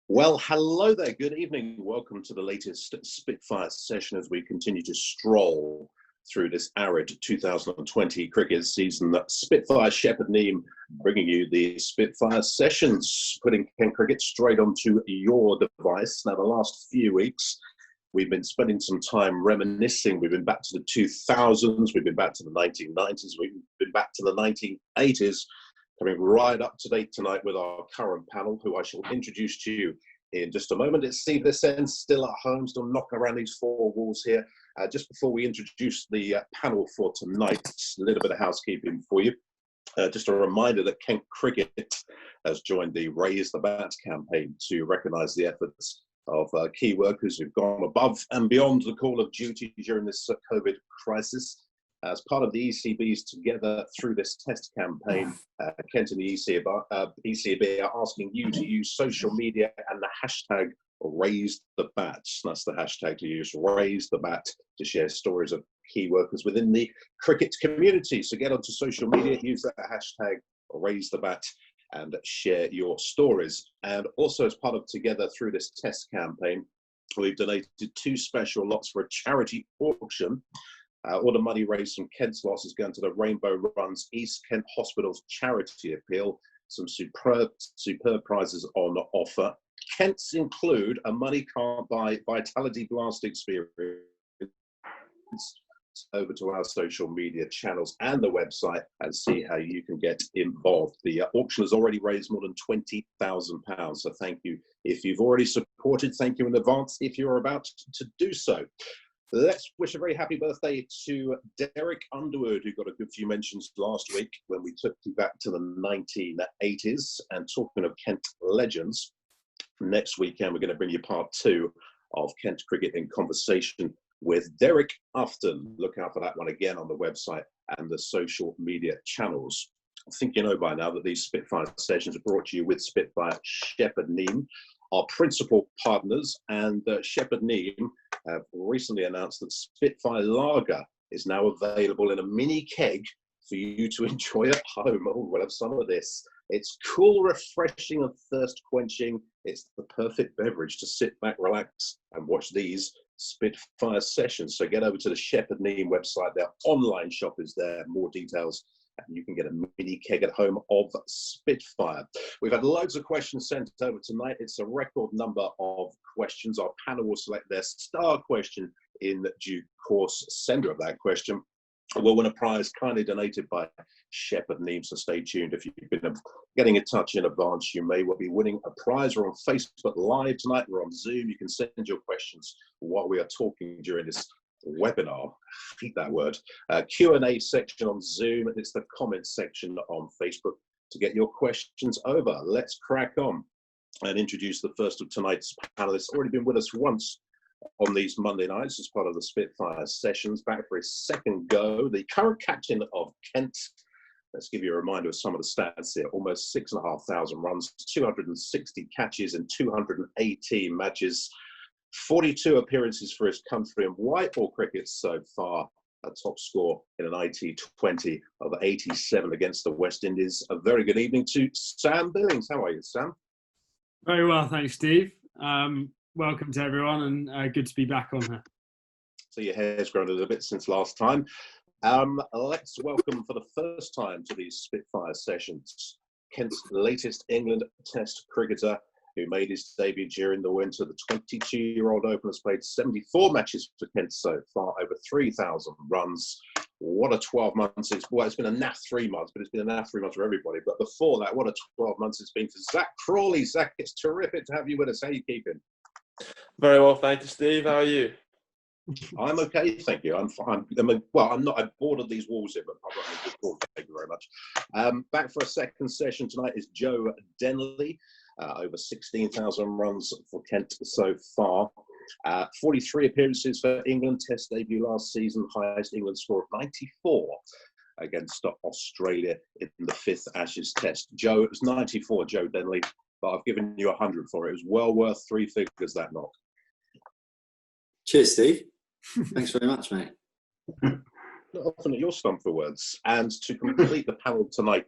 Well, hello there. Good evening. Welcome to the latest Spitfire session as we continue to stroll through this arid 2020 cricket season. Spitfire Shepherd Neame bringing you the Spitfire sessions, putting Kent cricket straight onto your device. Now, the last few weeks, we've been spending some time reminiscing. We've been back to the 2000s, we've been back to the 1990s, we've been back to the 1980s. Coming right up to date tonight with our current panel, who I shall introduce to you in just a moment. It's Steve this end, still at home, still knocking around these four walls here. Just before we introduce the panel for tonight, a little bit of housekeeping for you. Just a reminder that Kent Cricket has joined the Raise the Bat campaign to recognise the efforts of key workers who've gone above and beyond the call of duty during this COVID crisis. As part of the ECB's Together Through This Test campaign, Kent and the ECB are asking you to use social media and the hashtag #RaiseTheBat. That's the hashtag to use, #RaiseTheBat, to share stories of key workers within the cricket community. So get onto social media, use that hashtag #RaiseTheBat and share your stories. And also, as part of Together Through This Test campaign, we've donated 2 special lots for a charity auction. All the money raised from Kent's loss is going to the Rainbow Run's East Kent Hospital's charity appeal. Some superb prizes on offer. Kent's include a money can't buy Vitality Blast experience. Over to our social media channels and the website and see how you can get involved. The auction has already raised more than £20,000. So thank you. If you've already supported, thank you in advance if you're about to do so. Let's wish a very happy birthday to Derek Underwood, who got a good few mentions last week when we took you back to the 1980s. And talking of Kent legends, next weekend we're going to bring you part 2 of Kent Cricket in Conversation with Derek Ufton. Look out for that one again on the website and the social media channels. I think you know by now that these Spitfire sessions are brought to you with Spitfire Shepherd Neame, our principal partners, and Shepherd Neame have recently announced that Spitfire Lager is now available in a mini keg for you to enjoy at home. Oh, we'll have some of this. It's cool, refreshing, and thirst-quenching. It's the perfect beverage to sit back, relax, and watch these Spitfire sessions. So get over to the Shepherd Neame website. Their online shop is there. More details, and you can get a mini keg at home of Spitfire. We've had loads of questions sent over tonight. It's a record number of questions. Our panel will select their star question in due course. Sender of that question will win a prize kindly donated by Shepherd Neame. So stay tuned. If you've been getting in touch in advance, you may well be winning a prize. We're on Facebook Live tonight. We're on Zoom. You can send your questions while we are talking during this webinar. Repeat that word. Q&A section on Zoom, and it's the comments section on Facebook to get your questions over. Let's crack on and introduce the first of tonight's panelists. Already been with us once on these Monday nights as part of the Spitfire sessions. Back for his second go, the current captain of Kent. Let's give you a reminder of some of the stats here. Almost 6,500 runs, 260 catches in 218 matches. 42 appearances for his country in white ball cricket so far, a top score in an IT20 of 87 against the West Indies. A very good evening to Sam Billings. How are you, Sam? Very well, thanks, Steve. Welcome to everyone, and good to be back on here. So your hair's grown a little bit since last time. Let's welcome for the first time to these Spitfire sessions Kent's latest England Test cricketer, who made his debut during the winter. The 22-year-old opener has played 74 matches for Kent so far, over 3,000 runs. What a 12 months it's, well, it's been a naff 3 months, but it's been a naff 3 months for everybody. But before that, what a 12 months it's been for Zach Crawley. Zach, it's terrific to have you with us. How are you keeping? Very well, thank you, Steve. How are you? I'm okay, thank you. I'm fine. I'm not. I'm bored of these walls here, but I've got a good call. Thank you very much. Back for a second session tonight is Joe Denley. Over 16,000 runs for Kent so far. 43 appearances for England. Test debut last season. Highest England score of 94 against Australia in the 5th Ashes Test. Joe, it was 94, Joe Denley, but I've given you 100 for it. It was well worth 3 figures, that knock. Cheers, Steve. Thanks very much, mate. Not often at your stump for words. And to complete the panel tonight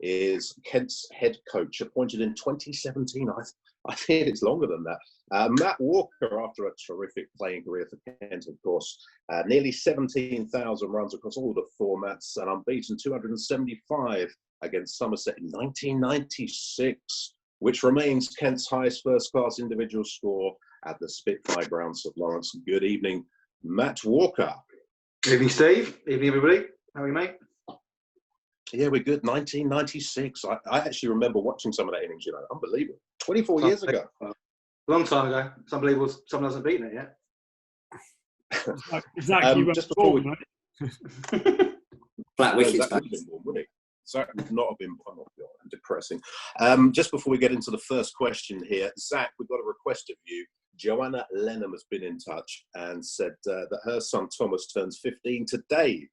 is Kent's head coach, appointed in 2017. I think it's longer than that. Matt Walker, after a terrific playing career for Kent, of course, nearly 17,000 runs across all the formats, and unbeaten 275 against Somerset in 1996, which remains Kent's highest first-class individual score at the Spitfire grounds of Lawrence. Good evening, Matt Walker. Evening, Steve. Evening, everybody. How are you, mate? Yeah, we're good. 1996. I actually remember watching some of that innings, unbelievable. 24 years ago. Long time ago. It's unbelievable someone hasn't beaten it yet. Exactly. Just before we... Flat wickets. Zach would have been born, wouldn't he? Zach would not have been born. Depressing. Just before we get into the first question here, Zach, we've got a request of you. Joanna Lenham has been in touch and said that her son Thomas turns 15 today.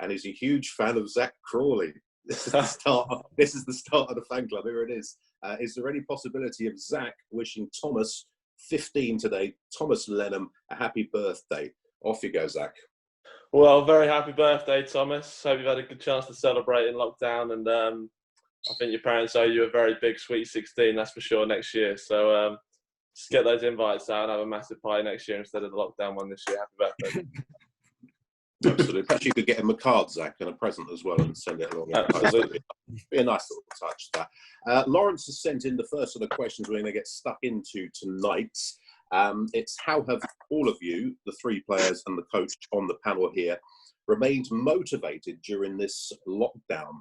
And he's a huge fan of Zach Crawley. This is the start of the fan club. Here it is. Is there any possibility of Zach wishing Thomas, 15 today, Thomas Lenham, a happy birthday? Off you go, Zach. Well, very happy birthday, Thomas. Hope you've had a good chance to celebrate in lockdown. And I think your parents owe you a very big sweet 16, that's for sure, next year. So just get those invites out and have a massive party next year instead of the lockdown one this year. Happy birthday. Absolutely. Perhaps you could get him a card, Zach, and a present as well and send it along. Absolutely. Be a nice little touch, that. Lawrence has sent in the first of the questions we're going to get stuck into tonight. It's how have all of you, the three players and the coach on the panel here, remained motivated during this lockdown?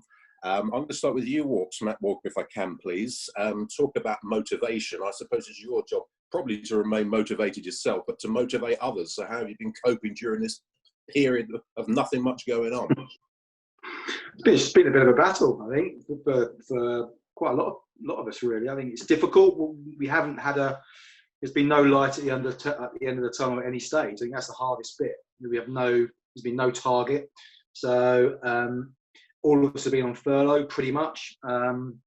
I'm going to start with you, Matt Walker, if I can, please. Talk about motivation. I suppose it's your job probably to remain motivated yourself, but to motivate others. So how have you been coping during this period of nothing much going on? It's been a bit of a battle, I think, for quite a lot of us, really. I think it's difficult. We haven't had there's been no light at the end of the tunnel at any stage. I think that's the hardest bit. There's been no target. So all of us have been on furlough pretty much. And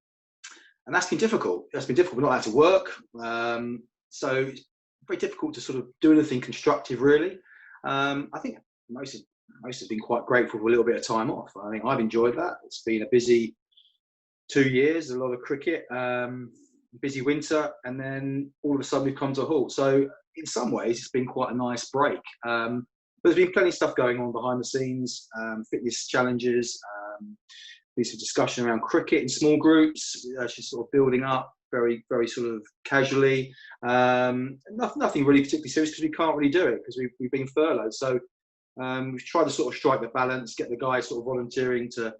that's been difficult. We're not allowed to work. So it's very difficult to sort of do anything constructive, really. I think most have been quite grateful for a little bit of time off. I think I've enjoyed that. It's been a busy 2 years, a lot of cricket, busy winter, and then all of a sudden we've come to a halt. So in some ways, it's been quite a nice break. But there's been plenty of stuff going on behind the scenes, fitness challenges, there's a discussion around cricket in small groups, just sort of building up very, very sort of casually. Nothing really particularly serious because we can't really do it because we've been furloughed. So we've tried to sort of strike the balance, get the guys sort of volunteering to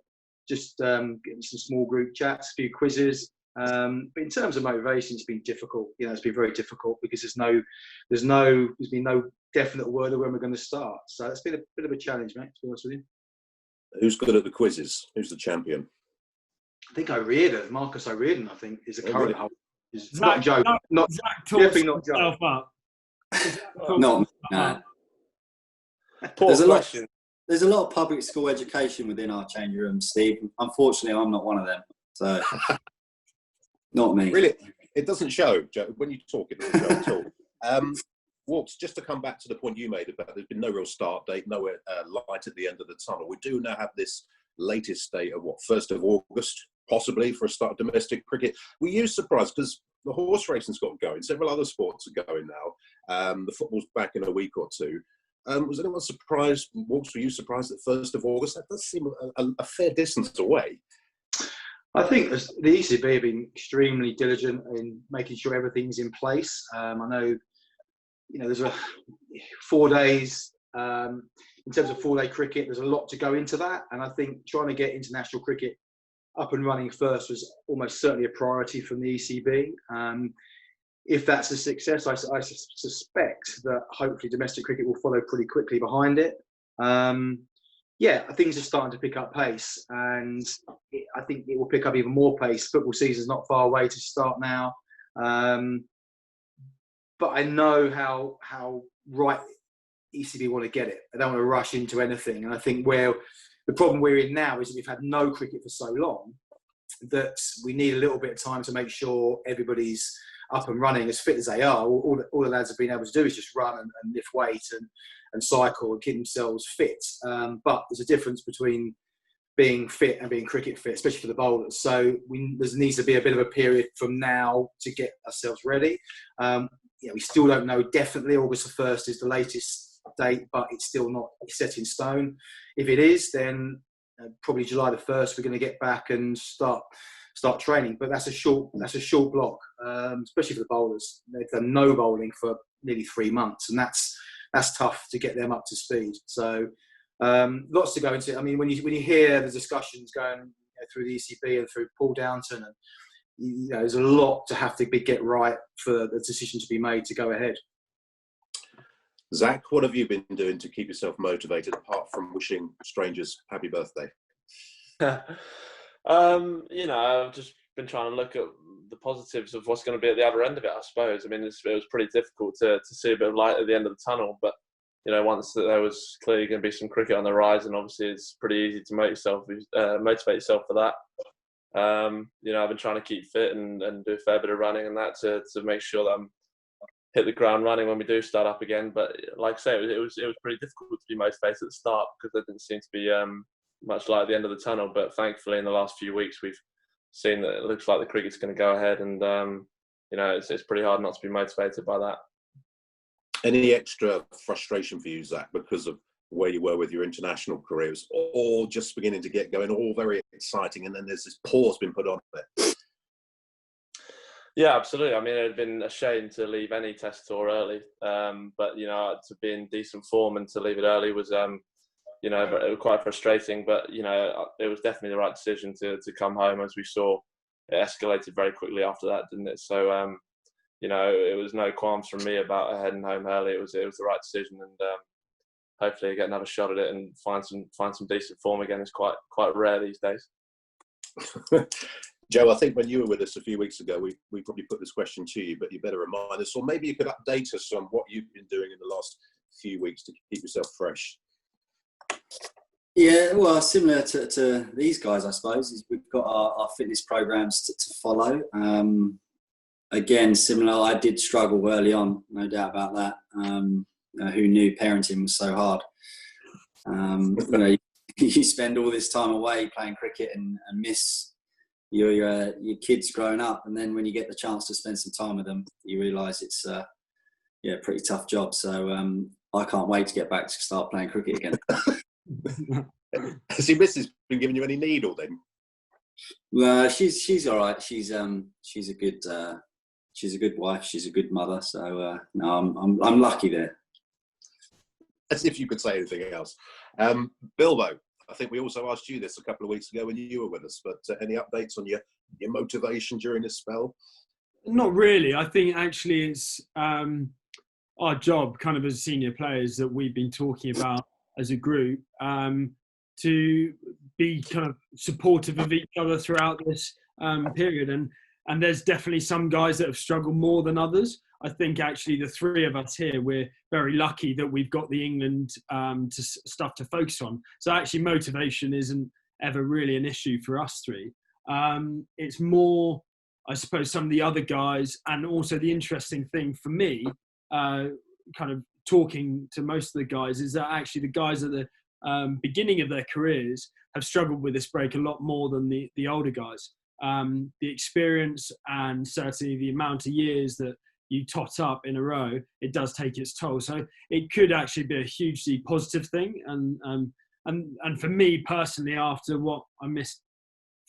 just get some small group chats, a few quizzes. But in terms of motivation, it's been difficult. It's been very difficult because there's been no definite word of when we're going to start. So it's been a bit of a challenge, mate, to be honest with you. Who's good at the quizzes? Who's the champion? I think Marcus O'Riordan, I think, is the current holder. Zach, not Joe. Not Zach definitely not Joe. Up. Not no. There's a lot of public school education within our changing room, Steve. Unfortunately, I'm not one of them. So, not me. Really, it doesn't show, Joe. When you talk, it doesn't show at all. Walks, just to come back to the point you made about there's been no real start date, no light at the end of the tunnel. We do now have this latest date of 1st of August, possibly for a start of domestic cricket. Were you surprised because the horse racing's got going? Several other sports are going now. The football's back in a week or two. Was anyone surprised? Walks, were you surprised at 1st of August? That does seem a fair distance away. I think the ECB have been extremely diligent in making sure everything's in place. I know. There's 4 days, in terms of 4-day cricket, there's a lot to go into that. And I think trying to get international cricket up and running first was almost certainly a priority from the ECB. If that's a success, I suspect that hopefully domestic cricket will follow pretty quickly behind it. Things are starting to pick up pace. And I think it will pick up even more pace. Football season's not far away to start now. But I know how right ECB want to get it. They don't want to rush into anything. And I think where the problem we're in now is that we've had no cricket for so long that we need a little bit of time to make sure everybody's up and running as fit as they are. All the lads have been able to do is just run and lift weight and cycle and keep themselves fit. But there's a difference between being fit and being cricket fit, especially for the bowlers. So there needs to be a bit of a period from now to get ourselves ready. We still don't know definitely. August the 1st is the latest date, but it's still not set in stone. If it is, then probably July the 1st we're going to get back and start training. But that's a short block, especially for the bowlers. They've done no bowling for nearly 3 months, and that's tough to get them up to speed. So lots to go into. I mean, when you hear the discussions going through the ECB and through Paul Downton, and there's a lot to have to get right for the decision to be made to go ahead. Zach, what have you been doing to keep yourself motivated apart from wishing strangers happy birthday? I've just been trying to look at the positives of what's going to be at the other end of it, I suppose. I mean, it was pretty difficult to see a bit of light at the end of the tunnel, but once there was clearly going to be some cricket on the rise, and obviously it's pretty easy to motivate yourself for that. I've been trying to keep fit and do a fair bit of running and that to make sure that I'm hit the ground running when we do start up again. But like I say, it was pretty difficult to be motivated at the start because there didn't seem to be much light at the end of the tunnel. But thankfully, in the last few weeks, we've seen that it looks like the cricket's going to go ahead, and it's pretty hard not to be motivated by that. Any extra frustration for you, Zach, because of where you were with your international careers, or just beginning to get going, all very exciting, and then there's this pause been put on it? Yeah, absolutely. I mean, it had been a shame to leave any test tour early, but to be in decent form and to leave it early was it was quite frustrating, but it was definitely the right decision to come home. As we saw, it escalated very quickly after that, didn't it? So it was no qualms from me about heading home early. It was the right decision, and hopefully get another shot at it and find some decent form again. It's quite rare these days. Joe, I think when you were with us a few weeks ago, we probably put this question to you, but you better remind us, or maybe you could update us on what you've been doing in the last few weeks to keep yourself fresh. Yeah, well, similar to these guys, I suppose, is we've got our fitness programs to follow. Again, similar, I did struggle early on, no doubt about that. Who knew parenting was so hard? You spend all this time away playing cricket and miss your kids growing up, and then when you get the chance to spend some time with them, you realise it's a pretty tough job. So I can't wait to get back to start playing cricket again. Has your missus been giving you any needle then? Well, she's all right. She's a good wife. She's a good mother. So no, I'm lucky there. As if you could say anything else. Bilbo, I think we also asked you this a couple of weeks ago when you were with us, but any updates on your motivation during this spell? Not really. I think actually it's our job kind of as senior players that we've been talking about as a group to be kind of supportive of each other throughout this period. And there's definitely some guys that have struggled more than others. I think actually the three of us here, we're very lucky that we've got the England stuff to focus on. So actually motivation isn't ever really an issue for us three. It's more, I suppose, some of the other guys, and also the interesting thing for me, kind of talking to most of the guys, is that actually the guys at the beginning of their careers have struggled with this break a lot more than the older guys. The experience and certainly the amount of years that you tot up in a row, it does take its toll. So it could actually be a hugely positive thing. And for me personally, after what I missed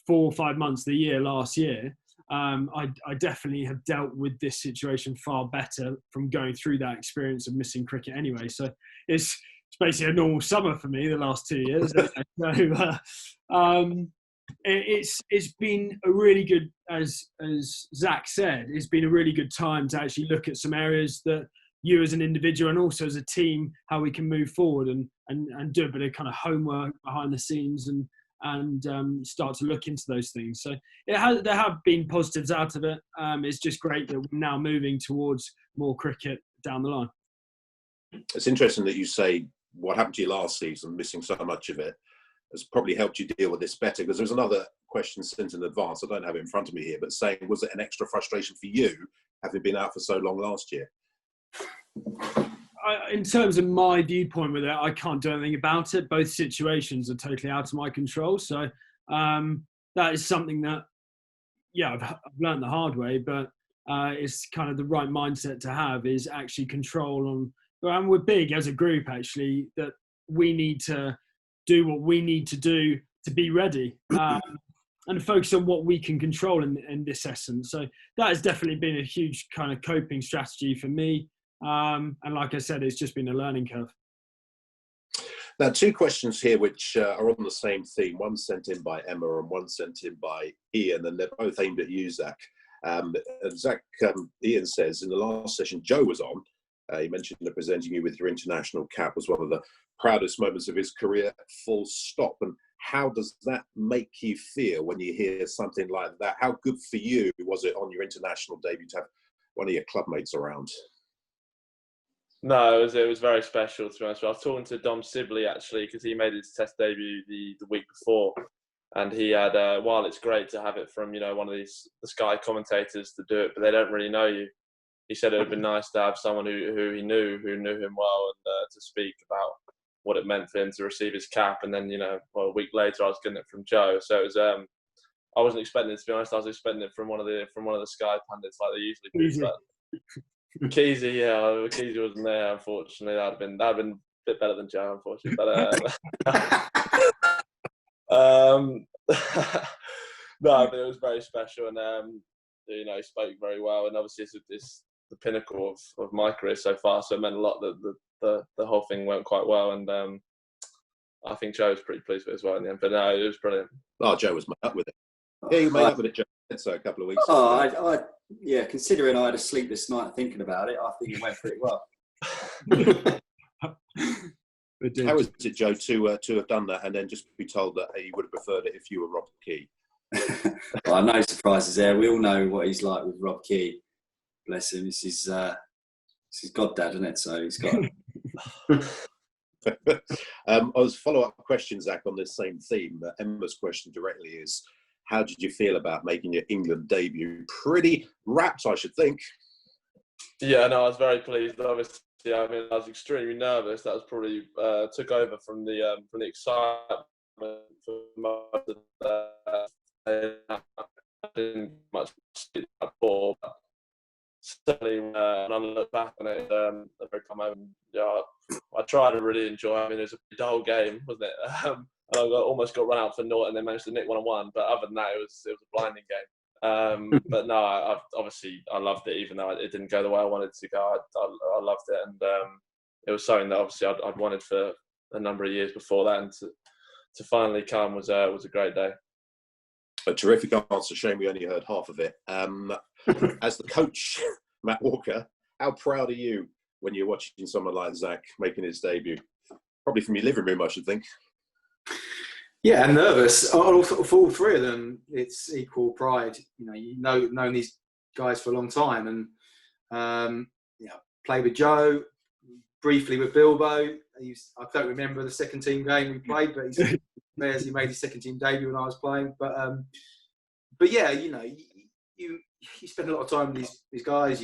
4 or 5 months of the year last year, I definitely have dealt with this situation far better from going through that experience of missing cricket anyway. So it's basically a normal summer for me the last 2 years. So it's been a really good, as Zach said, it's been a really good time to actually look at some areas that you as an individual and also as a team, how we can move forward and do a bit of kind of homework behind the scenes and start to look into those things. So there have been positives out of it. It's just great that we're now moving towards more cricket down the line. It's interesting that you say what happened to you last season, missing so much of it, has probably helped you deal with this better, because there's another question sent in advance. I don't have it in front of me here, but saying, was it an extra frustration for you having been out for so long last year? in terms of my viewpoint with it, I can't do anything about it. Both situations are totally out of my control. So that is something that, yeah, I've learned the hard way, but it's kind of the right mindset to have, is actually control on. And we're big as a group, actually, that we need to do what we need to do to be ready, and focus on what we can control in this essence. So that has definitely been a huge kind of coping strategy for me. And like I said, it's just been a learning curve. Now, two questions here which are on the same theme. One sent in by Emma and one sent in by Ian, and they're both aimed at you, Zach. Zach, Ian says, in the last session Joe was on, he mentioned that presenting you with your international cap was one of the proudest moments of his career, full stop. And how does that make you feel when you hear something like that? How good for you was it on your international debut to have one of your club mates around? No, it was very special, to be honest. I was talking to Dom Sibley, actually, because he made his Test debut the week before. And he had, while it's great to have it from, one of the Sky commentators to do it, but they don't really know you. He said it would be nice to have someone who he knew him well, and to speak about what it meant for him to receive his cap. And then, a week later, I was getting it from Joe. So it was, I wasn't expecting it, to be honest. I was expecting it from one of the Sky pundits, like they usually do. But Keezy, Keezy wasn't there, unfortunately. That'd have been a bit better than Joe, unfortunately. But no, but it was very special, and he spoke very well, and obviously it's the pinnacle of my career so far, so it meant a lot that the whole thing went quite well, and I think Joe was pretty pleased with it as well in the end. But no, it was brilliant. Oh, Joe was made up with it. Yeah, you made up with it, Joe. So a couple of weeks ago. Yeah, considering I had a sleepless night thinking about it, I think it went pretty well. How was it, Joe, to have done that and then just be told that you would have preferred it if you were Rob Key? Well, no surprises there. We all know what he's like with Rob Key. Bless him. This is goddad, isn't it? So he's got. I was follow-up question, Zach, on this same theme. Emma's question directly is, how did you feel about making your England debut? Pretty rapt, I should think. Yeah, no, I was very pleased. Obviously, I was extremely nervous. That was probably took over from the excitement for most of that. I didn't much sleep before, but certainly when I look back on it, I come home. I tried to really enjoy it. It was a dull game, wasn't it? And I almost got run out for naught, and then managed to nick 1-1. But other than that, it was a blinding game. But no, I loved it, even though it didn't go the way I wanted it to go. I loved it, and it was something that obviously I'd wanted for a number of years before that, and to finally come was a great day. A terrific answer. Shame we only heard half of it. As the coach, Matt Walker, how proud are you when you're watching someone like Zach making his debut? Probably from your living room, I should think. Yeah, and nervous. For all three of them, it's equal pride. Known these guys for a long time, and played with Joe, briefly with Bilbo. I don't remember the second team game we played, but he made his second team debut when I was playing. But yeah, you spend a lot of time with these guys.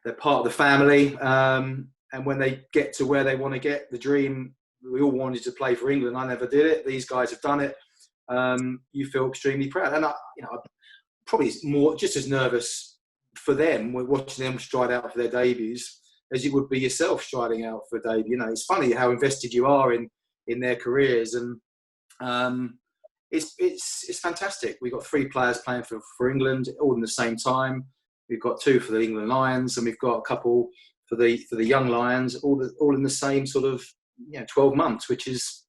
They're part of the family, and when they get to where they want to get, the dream. We all wanted to play for England. I never did it. These guys have done it. You feel extremely proud, and I'm probably more just as nervous for them when watching them stride out for their debuts as you would be yourself striding out for a debut. It's funny how invested you are in their careers, and it's fantastic. We've got 3 players playing for England all in the same time. We've got 2 for the England Lions, and we've got a couple for the young Lions, all in the same sort of 12 months, which is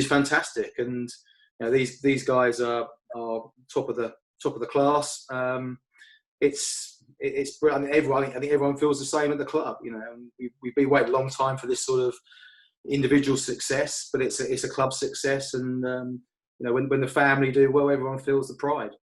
fantastic. And these guys are top of the class. It's brilliant. I think everyone feels the same at the club. We've been waiting a long time for this sort of individual success, but it's a club success. And when the family do well, everyone feels the pride.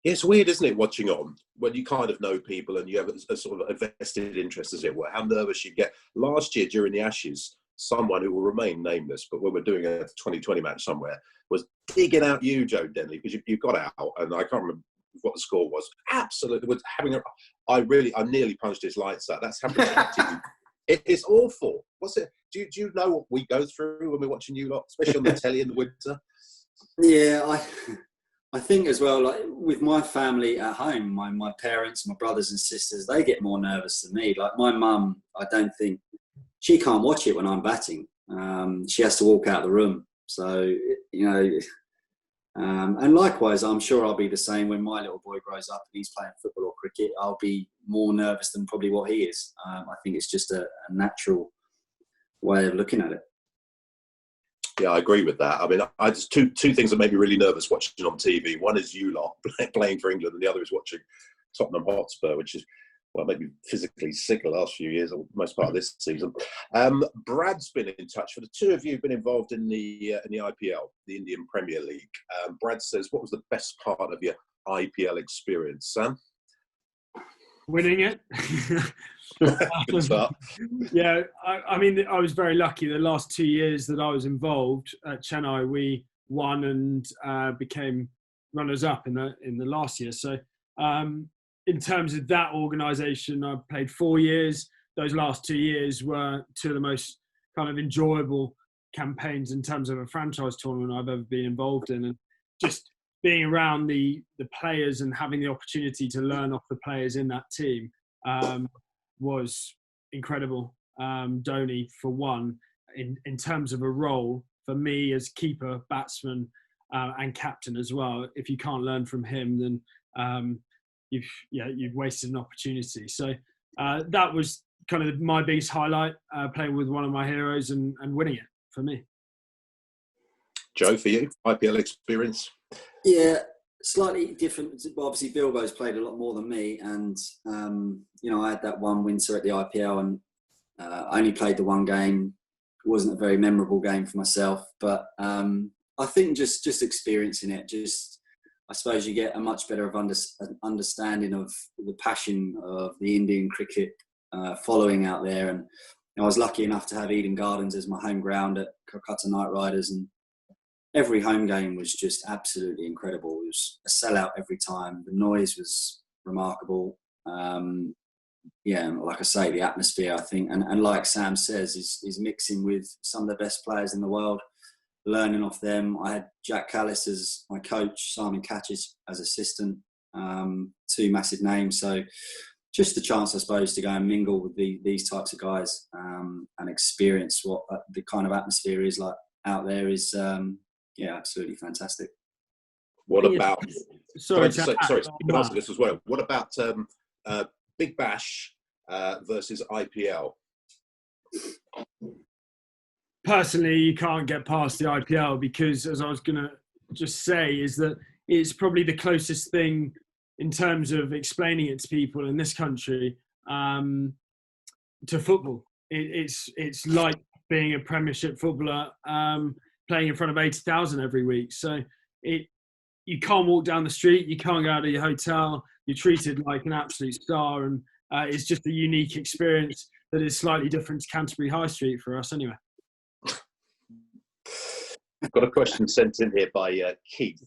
It's weird, isn't it, watching on when you kind of know people and you have a sort of a vested interest, as it were, how nervous you get. Last year during the Ashes, someone who will remain nameless, but when we're doing a 2020 match somewhere, was digging out you, Joe Denley, because you got out, and I can't remember what the score was. Absolutely, was having I nearly punched his lights out. That's how protective. It's awful. What's it? Do you know what we go through when we're watching you lot, especially on the telly in the winter? Yeah, I think as well, like with my family at home, my parents, my brothers and sisters, they get more nervous than me. Like my mum, I don't think she can't watch it when I'm batting. She has to walk out of the room. So, you know, and likewise, I'm sure I'll be the same when my little boy grows up and he's playing football or cricket. I'll be more nervous than probably what he is. I think it's just a natural way of looking at it. Yeah, I agree with that. I mean, I just two things that made me really nervous watching on TV. One is you lot playing for England, and the other is watching Tottenham Hotspur, which is, well, made me physically sick the last few years, or most part of this season. Brad's been in touch. For the two of you who've been involved in the IPL, the Indian Premier League, Brad says, what was the best part of your IPL experience, Sam? Winning it. Good start. Yeah, I mean, I was very lucky. The last 2 years that I was involved at Chennai, we won and became runners-up in the last year. So in terms of that organisation, I played 4 years. Those last 2 years were two of the most kind of enjoyable campaigns in terms of a franchise tournament I've ever been involved in. And just being around the players and having the opportunity to learn off the players in that team was incredible. Dhoni, for one, in terms of a role, for me as keeper, batsman, and captain as well, if you can't learn from him, then you've wasted an opportunity. So that was kind of my biggest highlight, playing with one of my heroes and winning it for me. Joe, for you, IPL experience? Yeah, slightly different. Obviously, Bilbo's played a lot more than me, and you know, I had that one winter at the IPL, and I only played the one game. It wasn't a very memorable game for myself, but I think just experiencing it, I suppose you get a much better understanding of the passion of the Indian cricket following out there. And you know, I was lucky enough to have Eden Gardens as my home ground at Calcutta Knight Riders, and every home game was just absolutely incredible. It was a sellout every time. The noise was remarkable. Yeah, and like I say, the atmosphere, I think, and like Sam says, is mixing with some of the best players in the world, learning off them. I had Jack Callis as my coach, Simon Catchett as assistant, two massive names. So just the chance, I suppose, to go and mingle with these types of guys and experience what the kind of atmosphere is like out there is, yeah, absolutely fantastic. What about? Sorry, can I answer this as well? What about Big Bash versus IPL? Personally, you can't get past the IPL because, as I was going to just say, is that it's probably the closest thing in terms of explaining it to people in this country to football. It's like being a Premiership footballer playing in front of 80,000 every week. So you can't walk down the street, you can't go out of your hotel, you're treated like an absolute star, and it's just a unique experience that is slightly different to Canterbury High Street for us anyway. I've got a question sent in here by Keith,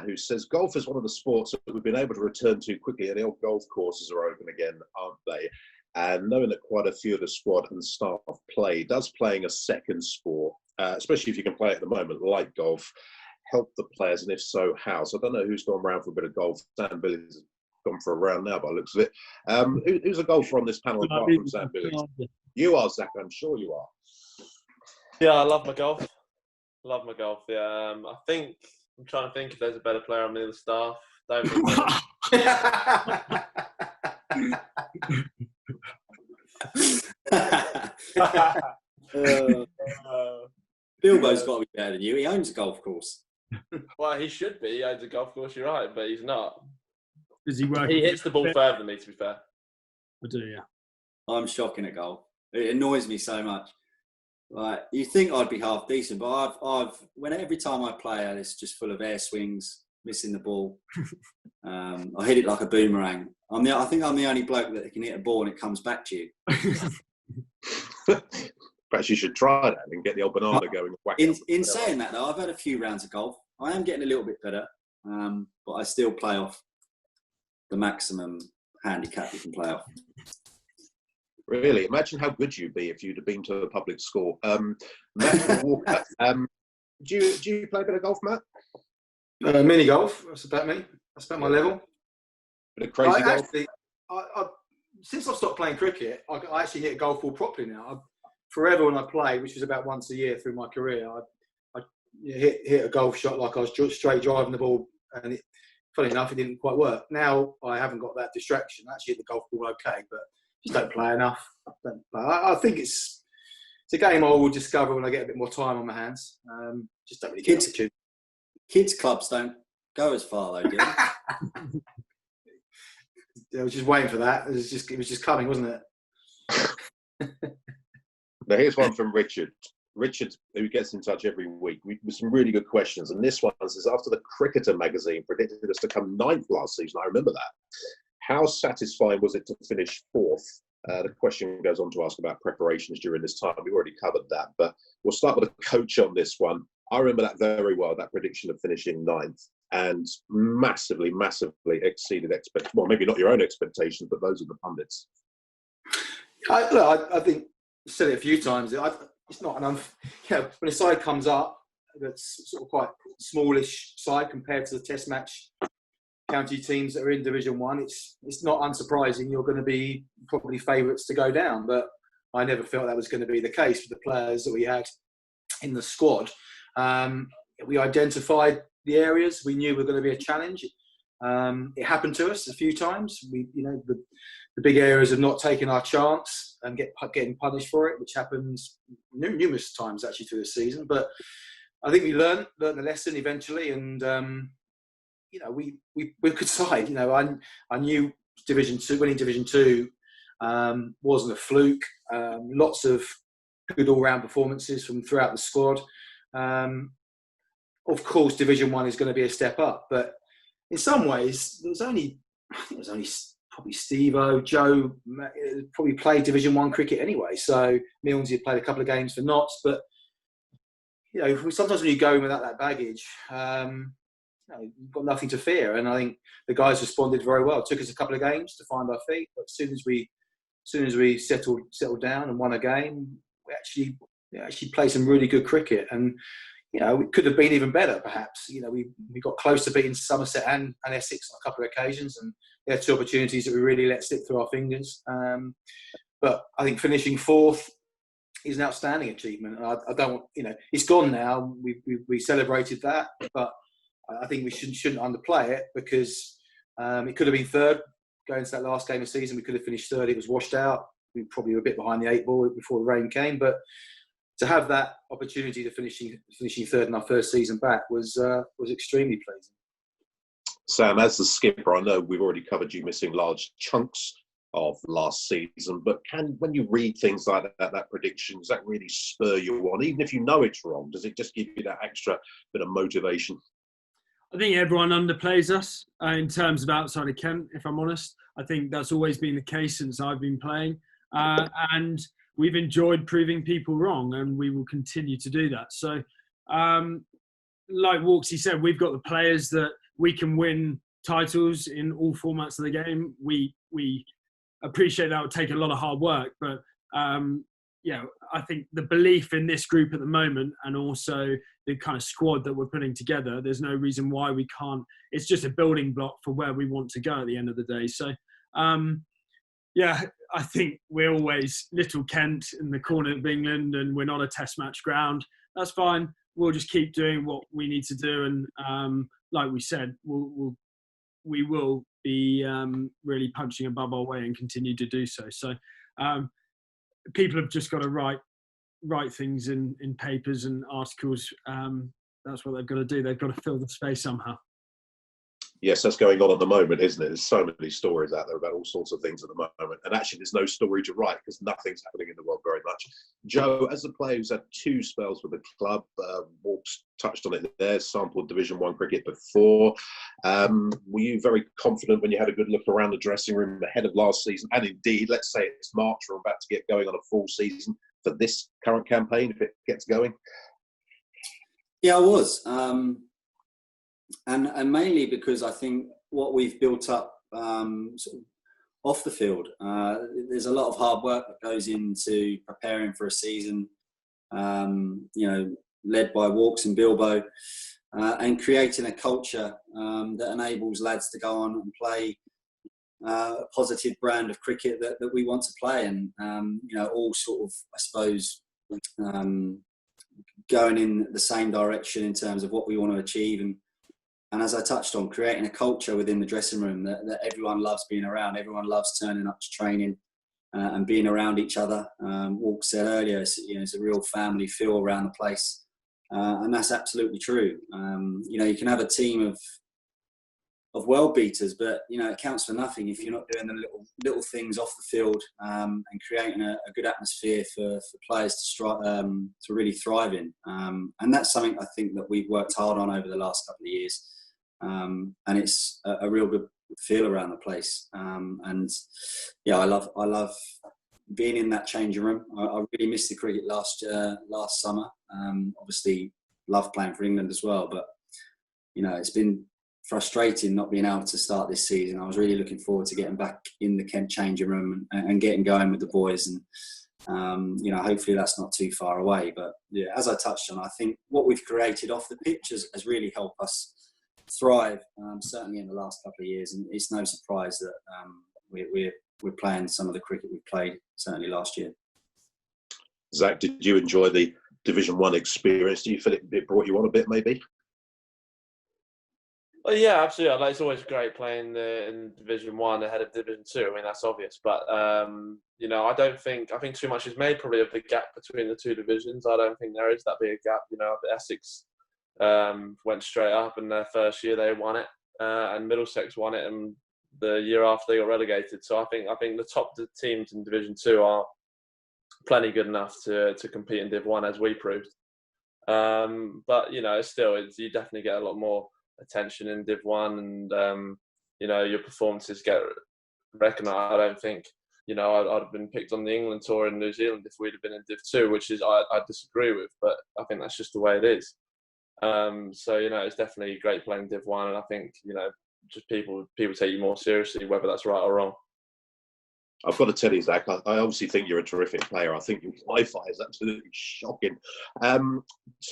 who says, golf is one of the sports that we've been able to return to quickly, and the old golf courses are open again, aren't they? And knowing that quite a few of the squad and staff play, does playing a second sport, especially if you can play at the moment, like golf, help the players? And if so, how? So I don't know who's gone round for a bit of golf. Sam Billy's gone for a round now by the looks of it. Who's a golfer on this panel apart from Sam Billy? You are, Zach, I'm sure you are. Yeah, I love my golf. Yeah, I think I'm trying to think if there's a better player on the staff. Don't think Bilbo's got to be better than you. He owns a golf course. Well, he should be. He owns a golf course. You're right, but he's not. Does he work? He hits the ball further than me, to be fair. I do, yeah. I'm shocking at golf. It annoys me so much. Like, you think I'd be half decent, but every time I play, it's just full of air swings, missing the ball. I hit it like a boomerang. I think I'm the only bloke that can hit a ball and it comes back to you. Perhaps you should try that and get the old banana going. In saying that, though, I've had a few rounds of golf. I am getting a little bit better, but I still play off the maximum handicap you can play off. Really, imagine how good you'd be if you'd have been to a public school. Matt Walker, do you play a bit of golf, Matt? Mini golf. That's about me. That's about my level. Bit of crazy golf. Actually, since I stopped playing cricket, I actually hit a golf ball properly now. Forever when I played, which was about once a year through my career, I hit a golf shot like I was straight driving the ball, and funny enough, it didn't quite work. Now I haven't got that distraction. I actually hit the golf ball okay, but just don't play enough. I think it's a game I will discover when I get a bit more time on my hands. Just don't really get to. Kids clubs don't go as far though, do I was just waiting for that. It was just coming, wasn't it? Now here's one from Richard. Richard, who gets in touch every week with some really good questions. And this one says, after the Cricketer magazine predicted us to come 9th last season, I remember that. How satisfying was it to finish 4th? The question goes on to ask about preparations during this time. We've already covered that, but we'll start with a coach on this one. I remember that very well, that prediction of finishing 9th, and massively, massively exceeded expectations. Well, maybe not your own expectations, but those of the pundits. I think I've said it a few times. It's not when a side comes up that's sort of quite smallish side compared to the Test match county teams that are in Division 1, it's not unsurprising you're going to be probably favourites to go down. But I never felt that was going to be the case with the players that we had in the squad. We identified the areas we knew were going to be a challenge. It happened to us a few times. The big areas of not taking our chance and getting punished for it, which happens numerous times actually through the season. But I think we learned the lesson eventually, and we're a good side. I knew winning Division 2 wasn't a fluke. Lots of good all-round performances from throughout the squad. Of course, Division 1 is going to be a step up, but in some ways, there was only probably Steve-O, Joe probably played Division 1 cricket anyway. So Milnes had played a couple of games for Notts, but sometimes when you go in without that baggage, you've got nothing to fear. And I think the guys responded very well. It took us a couple of games to find our feet, but as soon as we settled down and won a game, we actually played some really good cricket. And it could have been even better, perhaps. We got close to beating Somerset and Essex on a couple of occasions, and they had 2 opportunities that we really let slip through our fingers. But I think finishing 4th is an outstanding achievement. I don't, it's gone now. We celebrated that, but I think we shouldn't underplay it, because it could have been 3rd going into that last game of the season. We could have finished 3rd. It was washed out. We probably were a bit behind the 8 ball before the rain came, but to have that opportunity to finishing 3rd in our first season back was extremely pleasing. Sam, as the skipper, I know we've already covered you missing large chunks of last season, but when you read things like that prediction, does that really spur you on? Even if you know it's wrong, does it just give you that extra bit of motivation? I think everyone underplays us in terms of outside of Kent, if I'm honest. I think that's always been the case since I've been playing. And we've enjoyed proving people wrong, and we will continue to do that. So, like Walksy said, we've got the players that we can win titles in all formats of the game. We appreciate that would take a lot of hard work, but I think the belief in this group at the moment, and also the kind of squad that we're putting together, there's no reason why we can't. It's just a building block for where we want to go at the end of the day. So, I think we're always Little Kent in the corner of England, and we're not a Test match ground. That's fine. We'll just keep doing what we need to do, and like we said, we will be really punching above our weight and continue to do so. So people have just got to write things in papers and articles. That's what they've got to do. They've got to fill the space somehow. Yes, that's going on at the moment, isn't it? There's so many stories out there about all sorts of things at the moment. And actually, there's no story to write because nothing's happening in the world very much. Joe, as a player who's had 2 spells with the club, Walks touched on it there, sampled Division 1 cricket before. Were you very confident when you had a good look around the dressing room ahead of last season? And indeed, let's say it's March, we're about to get going on a full season for this current campaign, if it gets going? Yeah, I was. And mainly because I think what we've built up sort of off the field. There's a lot of hard work that goes into preparing for a season, led by Walks and Bilbo, and creating a culture that enables lads to go on and play a positive brand of cricket that we want to play, and all sort of, I suppose, going in the same direction in terms of what we want to achieve, and as I touched on, creating a culture within the dressing room that everyone loves being around. Everyone loves turning up to training and being around each other. Walk said earlier, it's a real family feel around the place, and that's absolutely true. You can have a team of world beaters, but it counts for nothing if you're not doing the little things off the field and creating a good atmosphere for players to really thrive in. And that's something I think that we've worked hard on over the last couple of years, and it's a real good feel around the place. And I love being in that changing room. I really missed the cricket last summer. Obviously, love playing for England as well, but it's been frustrating not being able to start this season. I was really looking forward to getting back in the Kent changing room and getting going with the boys, and hopefully that's not too far away. But yeah, as I touched on, I think what we've created off the pitch has really helped us thrive, certainly in the last couple of years, and it's no surprise that we're playing some of the cricket we played certainly last year. Zach, did you enjoy the Division 1 experience? Do you feel it brought you on a bit, maybe? Well, yeah, absolutely. It's always great playing in Division 1 ahead of Division 2. I mean, that's obvious. But, I think too much is made probably of the gap between the two divisions. I don't think there is that big a gap. Essex went straight up, and their first year they won it, and Middlesex won it, and the year after they got relegated. So I think the top teams in Division 2 are plenty good enough to compete in Div 1, as we proved. But, you definitely get a lot more attention in Div 1, and your performances get recognised. I don't think I'd have been picked on the England tour in New Zealand if we'd have been in Div 2, which is I disagree with, but I think that's just the way it is. It's definitely great playing Div 1, and I think just people take you more seriously, whether that's right or wrong. I've got to tell you, Zach, I obviously think you're a terrific player. I think your Wi-Fi is absolutely shocking.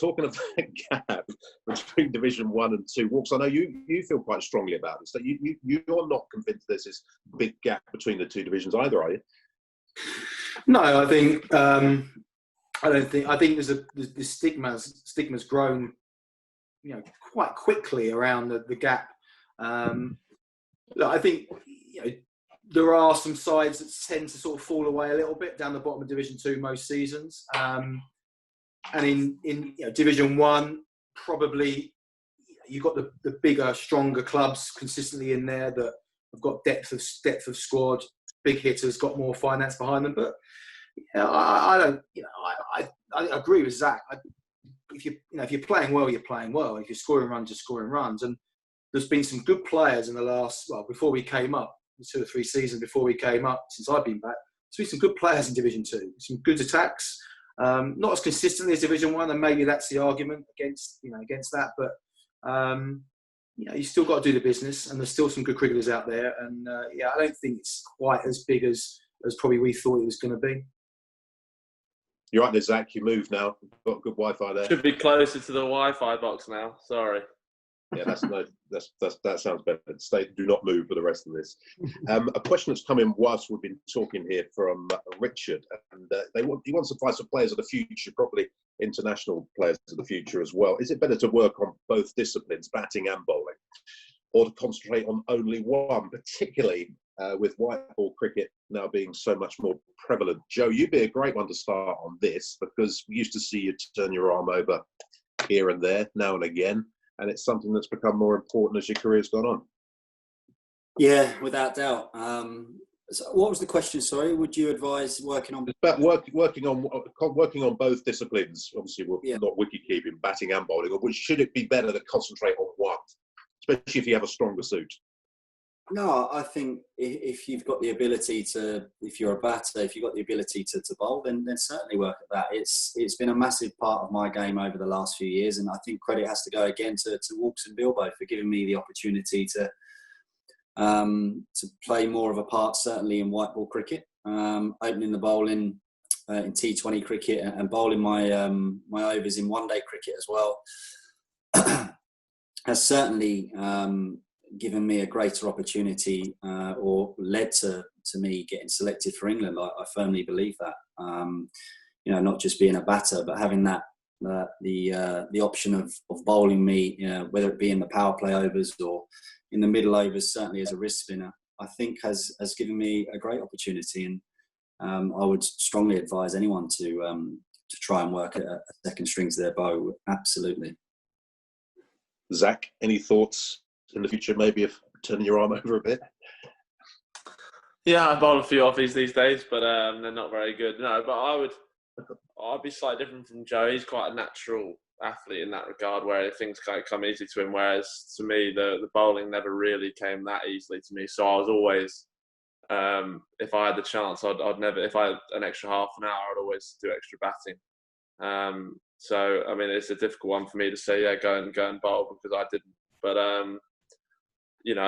Talking of that gap between Division 1 and 2, Walks, I know you feel quite strongly about this. So you're not convinced there's this big gap between the two divisions either, are you? No, I think I don't think. I think the stigma's grown, quite quickly around the gap. Look, I think there are some sides that tend to sort of fall away a little bit down the bottom of Division 2 most seasons, and in Division 1, probably you've got the bigger, stronger clubs consistently in there that have got depth of squad, big hitters, got more finance behind them. But I don't. I agree with Zach. If you're playing well, you're playing well. If you're scoring runs, you're scoring runs. And there's been some good players in the last, before we came up, 2 or 3 seasons before we came up, since I've been back, there's been some good players in Division 2, some good attacks, not as consistently as Division 1, and maybe that's the argument against that. But you still got to do the business, and there's still some good cricketers out there. And I don't think it's quite as big as probably we thought it was going to be. You're right there, Zach. You moved now. You've got good Wi-Fi there. Should be closer to the Wi-Fi box now. Sorry. Yeah, that sounds better. Do not move for the rest of this. A question that's come in whilst we've been talking here from Richard, and he wants advice for players of the future, probably international players of the future as well. Is it better to work on both disciplines, batting and bowling, or to concentrate on only one, particularly with white ball cricket now being so much more prevalent? Joe, you'd be a great one to start on this, because we used to see you turn your arm over here and there, now and again. And it's something that's become more important as your career's gone on. Yeah, without doubt. So what was the question? Sorry, would you advise working on? It's about working on both disciplines. Obviously, not wicket keeping, batting and bowling. Or should it be better to concentrate on one, especially if you have a stronger suit? No, I think if you've got the ability to, if you're a batter, if you've got the ability to bowl, then certainly work at that. It's been a massive part of my game over the last few years, and I think credit has to go again to Walks and Bilbo for giving me the opportunity to to play more of a part, certainly in white ball cricket, opening the bowling in T20 cricket and bowling my overs in one-day cricket as well, has certainly given me a greater opportunity or led to me getting selected for England. I firmly believe that. Not just being a batter, but having that the option of bowling me, whether it be in the power play overs or in the middle overs, certainly as a wrist spinner, I think has given me a great opportunity. And I would strongly advise anyone to try and work a second string to their bow. Absolutely. Zach, any thoughts in the future, maybe of turning your arm over a bit? Yeah, I bowl a few offies these days, but they're not very good. No, but I'd be slightly different from Joe. He's quite a natural athlete in that regard, where things kind of come easy to him. Whereas to me, the bowling never really came that easily to me. So I was always, if I had the chance, I'd never. If I had an extra half an hour, I'd always do extra batting. So I mean, it's a difficult one for me to say, yeah, go and bowl, because I didn't. But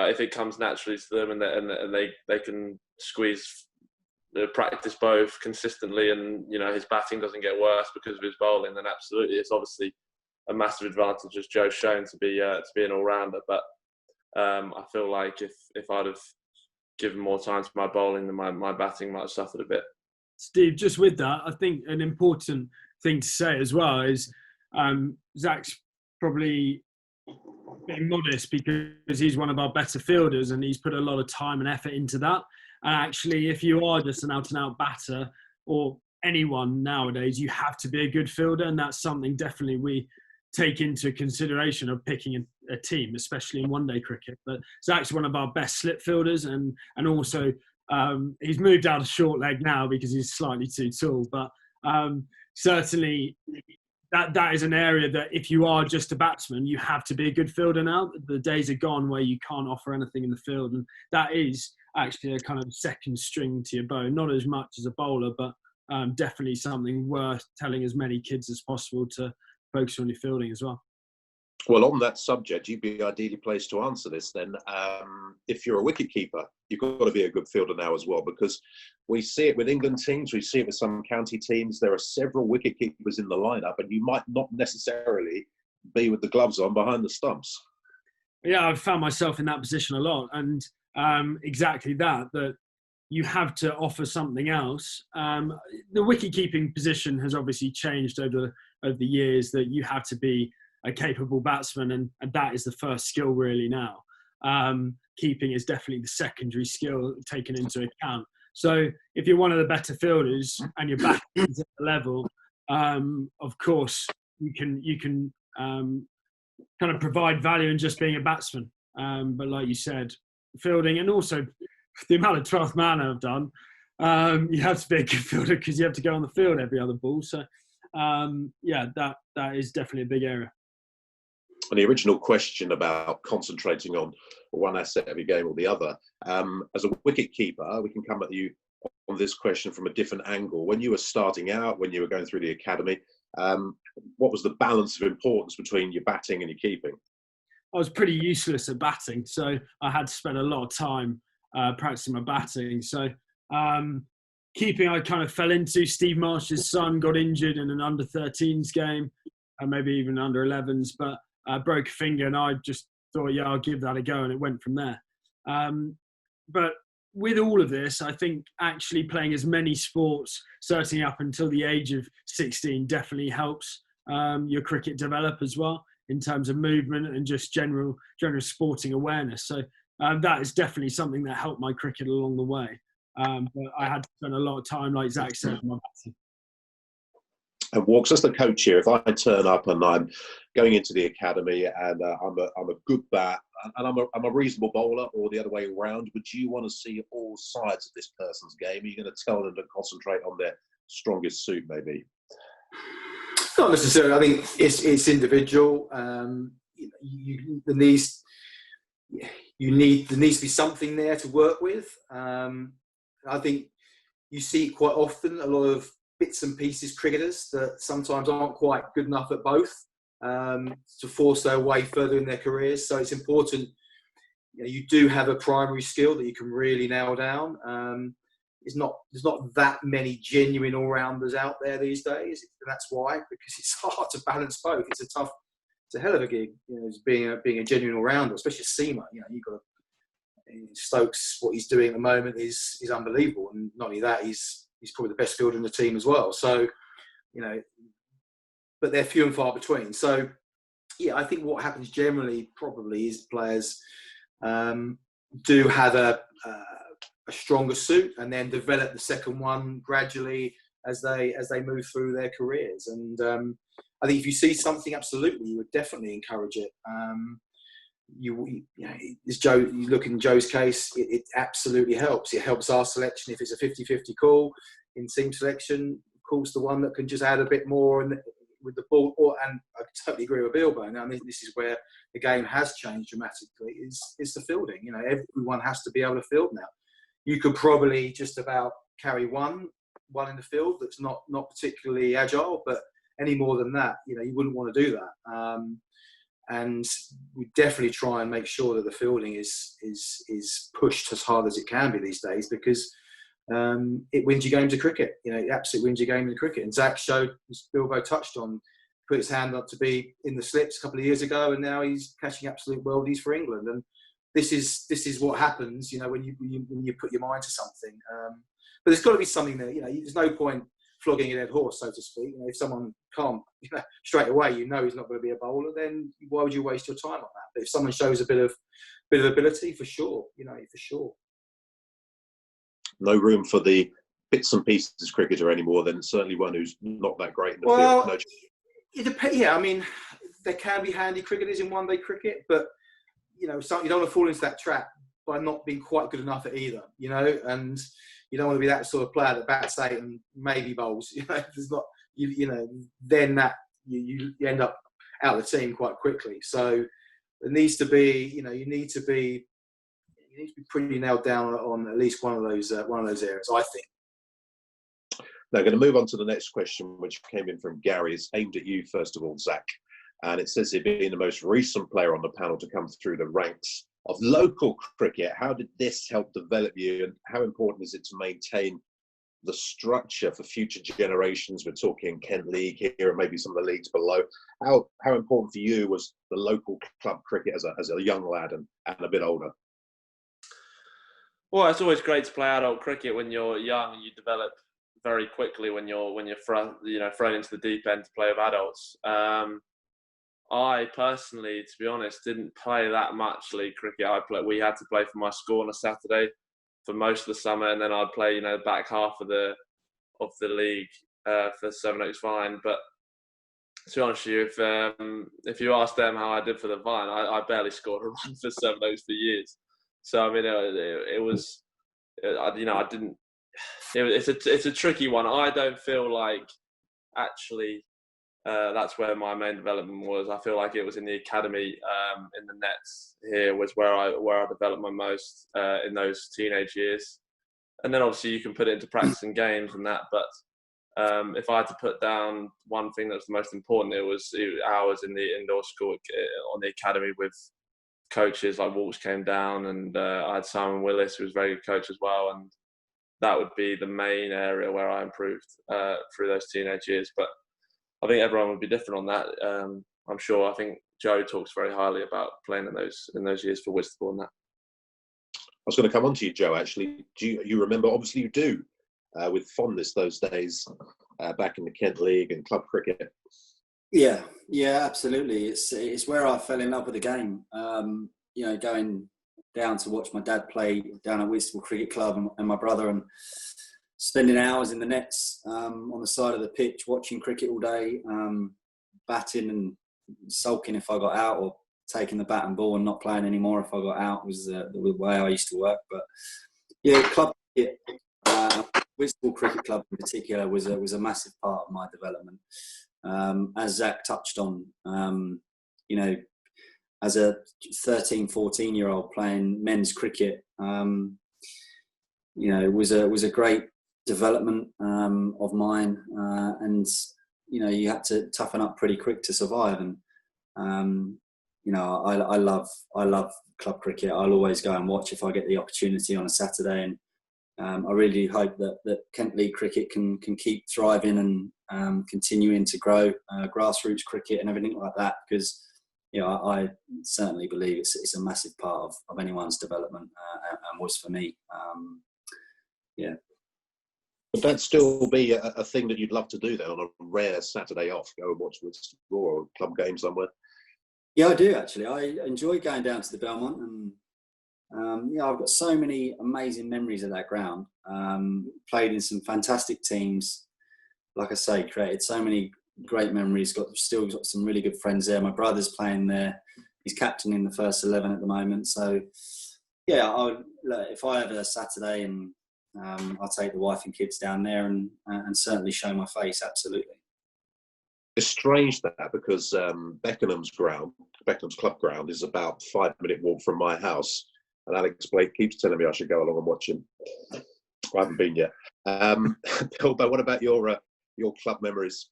if it comes naturally to them and they can squeeze practice both consistently, and his batting doesn't get worse because of his bowling, then absolutely, it's obviously a massive advantage, as Joe's shown, to be an all-rounder. But I feel like if I'd have given more time to my bowling, then my batting might have suffered a bit. Steve, just with that, I think an important thing to say as well is Zach's probably being modest because he's one of our better fielders and he's put a lot of time and effort into that. And actually, if you are just an out-and-out batter, or anyone nowadays, you have to be a good fielder, and that's something definitely we take into consideration of picking a team, especially in one-day cricket. But Zach's one of our best slip fielders, and also he's moved out of short leg now because he's slightly too tall. But certainly that is an area that if you are just a batsman, you have to be a good fielder now. The days are gone where you can't offer anything in the field, and that is actually a kind of second string to your bow. Not as much as a bowler, but definitely something worth telling as many kids as possible to focus on your fielding as well. Well, on that subject, you'd be ideally placed to answer this then. If you're a wicketkeeper, you've got to be a good fielder now as well, because we see it with England teams, we see it with some county teams. There are several wicketkeepers in the lineup, and you might not necessarily be with the gloves on behind the stumps. Yeah, I've found myself in that position a lot, and exactly that you have to offer something else. The wicket-keeping position has obviously changed over the years, that you have to be a capable batsman, and that is the first skill really now. Keeping is definitely the secondary skill taken into account. So if you're one of the better fielders and your batting is at the level, of course you can kind of provide value in just being a batsman. But like you said, fielding, and also the amount of 12th man I've done, you have to be a good fielder because you have to go on the field every other ball. So that is definitely a big area. And the original question about concentrating on one asset of your game or the other, as a wicket keeper, we can come at you on this question from a different angle. When you were starting out, when you were going through the academy, what was the balance of importance between your batting and your keeping? I was pretty useless at batting, so I had to spend a lot of time practicing my batting. So keeping, I kind of fell into. Steve Marsh's son got injured in an under-13s game, maybe even under-11s, but broke a finger, and I just thought, yeah, I'll give that a go, and it went from there. But with all of this, I think actually playing as many sports, certainly up until the age of 16, definitely helps your cricket develop as well, in terms of movement and just general sporting awareness. So that is definitely something that helped my cricket along the way. But I had to spend a lot of time, like Zach said, on my batting. And Walks, as the coach here, if I turn up and I'm going into the academy and I'm a good bat and I'm a reasonable bowler, or the other way around, would you want to see all sides of this person's game? Are you going to tell them to concentrate on their strongest suit, maybe? Not necessarily. I think it's individual. There needs to be something there to work with. I think you see quite often a lot of bits and pieces cricketers that sometimes aren't quite good enough at both to force their way further in their careers. So it's important you do have a primary skill that you can really nail down. There's not that many genuine all-rounders out there these days, and that's why, because it's hard to balance both. It's a hell of a gig, being a genuine all-rounder, especially a seamer. You've got Stokes. What he's doing at the moment is unbelievable, and not only that, he's probably the best fielder in the team as well. So, but they're few and far between. So, yeah, I think what happens generally probably is players do have a stronger suit and then develop the second one gradually as they move through their careers. And I think if you see something, absolutely, you would definitely encourage it. You look in Joe's case, it absolutely helps. It helps our selection if it's a 50-50 call. In team selection, of course, the one that can just add a bit more and with the ball. And I totally agree with Bilbo. Now, this is where the game has changed dramatically. Is the fielding? Everyone has to be able to field now. You could probably just about carry one in the field that's not particularly agile, but any more than that, you wouldn't want to do that. And we definitely try and make sure that the fielding is pushed as hard as it can be these days, because it wins you games of cricket. It absolutely wins you games of cricket. And Zach showed, as Bilbo touched on, put his hand up to be in the slips a couple of years ago, and now he's catching absolute worldies for England. And this is what happens, when you put your mind to something. But there's got to be something there. There's no point flogging a dead horse, so to speak. If someone can't, straight away, he's not going to be a bowler, then why would you waste your time on that? But if someone shows a bit of ability, for sure, for sure. No room for the bits and pieces cricketer anymore. Then certainly one who's not that great in the field. No. It depends. Yeah, there can be handy cricketers in one-day cricket, but you don't want to fall into that trap by not being quite good enough at either. And you don't want to be that sort of player that bats 8 and maybe bowls. There's not. Then that you end up out of the team quite quickly. So it needs to be. You need to be pretty nailed down on at least one of those areas, I think. Now, I'm going to move on to the next question, which came in from Gary. It's aimed at you, first of all, Zach. And it says here, being the most recent player on the panel to come through the ranks of local cricket, how did this help develop you, and how important is it to maintain the structure for future generations? We're talking Kent League here and maybe some of the leagues below. How important for you was the local club cricket as a young lad and a bit older? Well, it's always great to play adult cricket when you're young. You develop very quickly when you're thrown into the deep end to play with adults. I personally, to be honest, didn't play that much league cricket. We had to play for my school on a Saturday for most of the summer, and then I'd play, back half of the league for Sevenoaks Vine. But to be honest with you, if you ask them how I did for the Vine, I barely scored a run for Sevenoaks for years. So it was, I didn't. It's a tricky one. I don't feel like actually. That's where my main development was. I feel like it was in the academy, in the nets here was where I developed my most in those teenage years. And then obviously you can put it into practice and games and that. But if I had to put down one thing that's the most important, it was hours in the indoor school on the academy with coaches like Walsh came down, and I had Simon Willis, who was a very good coach as well. And that would be the main area where I improved through those teenage years. But I think everyone would be different on that. I'm sure. I think Joe talks very highly about playing in those years for Whitstable and that. I was going to come on to you, Joe. Actually, do you remember? Obviously, you do, with fondness those days back in the Kent League and club cricket. Yeah, absolutely. It's where I fell in love with the game. Going down to watch my dad play down at Whitstable Cricket Club and my brother, and spending hours in the nets on the side of the pitch, watching cricket all day, batting and sulking if I got out, or taking the bat and ball and not playing anymore if I got out was the way I used to work. But yeah, club cricket, Whitstable Cricket Club in particular, was a massive part of my development. As Zach touched on, as a 13, 14-year-old playing men's cricket, it was a great development of mine, and you had to toughen up pretty quick to survive. And I love club cricket. I'll always go and watch if I get the opportunity on a Saturday, and I really hope that Kent League cricket can keep thriving and continuing to grow, grassroots cricket and everything like that, because I certainly believe it's a massive part of anyone's development, and was for me. Would that still be a thing that you'd love to do then on a rare Saturday off? Go and watch Woodstock or a club game somewhere? Yeah, I do actually. I enjoy going down to the Belmont, and I've got so many amazing memories of that ground. Played in some fantastic teams. Like I say, created so many great memories. Still got some really good friends there. My brother's playing there. He's captain in the first 11 at the moment. So, yeah, if I have a Saturday, and I'll take the wife and kids down there and certainly show my face. Absolutely. It's strange that because Beckenham's club ground is about a 5-minute walk from my house, and Alex Blake keeps telling me I should go along and watch him. I haven't been yet. Bilbo, what about your club memories?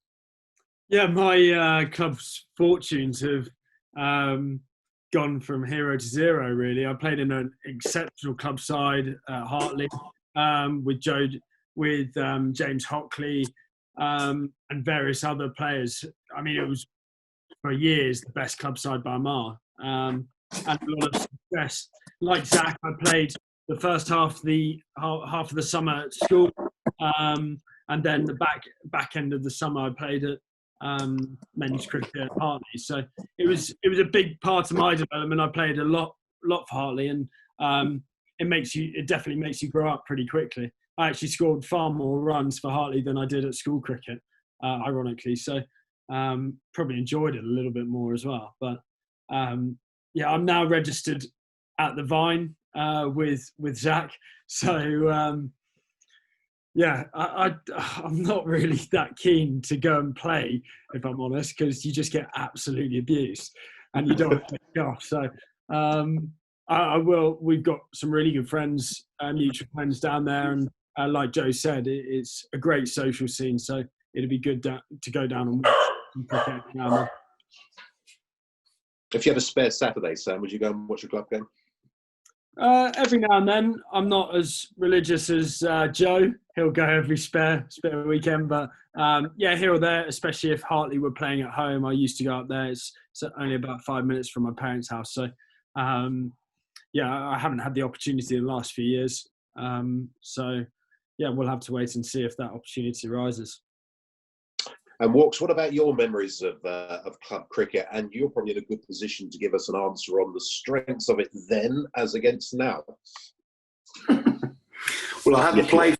Yeah, my club's fortunes have gone from hero to zero, really. I played in an exceptional club side at Hartley with James Hockley and various other players. I mean, it was for years the best club side by a mile, and a lot of success. Like Zach, I played the first half of the summer at school, and then the back end of the summer I played at men's cricket at Hartley. So it was a big part of my development. I played a lot for Hartley, and it definitely makes you grow up pretty quickly. I actually scored far more runs for Hartley than I did at school cricket, ironically. So probably enjoyed it a little bit more as well. But I'm now registered at the Vine with Zach. So I'm not really that keen to go and play, if I'm honest, because you just get absolutely abused and you don't want to take off. So I will. We've got some really good friends, mutual friends down there, and like Joe said, it's a great social scene. So it'd be good to go down and watch some cricket down there. If you had a spare Saturday, Sam, would you go and watch a club game? Every now and then. I'm not as religious as Joe. He'll go every spare weekend, but here or there, especially if Hartley were playing at home. I used to go up there. It's only about 5 minutes from my parents' house. So I haven't had the opportunity in the last few years. We'll have to wait and see if that opportunity arises. And Walks, what about your memories of club cricket? And you're probably in a good position to give us an answer on the strengths of it then as against now. Well, I haven't played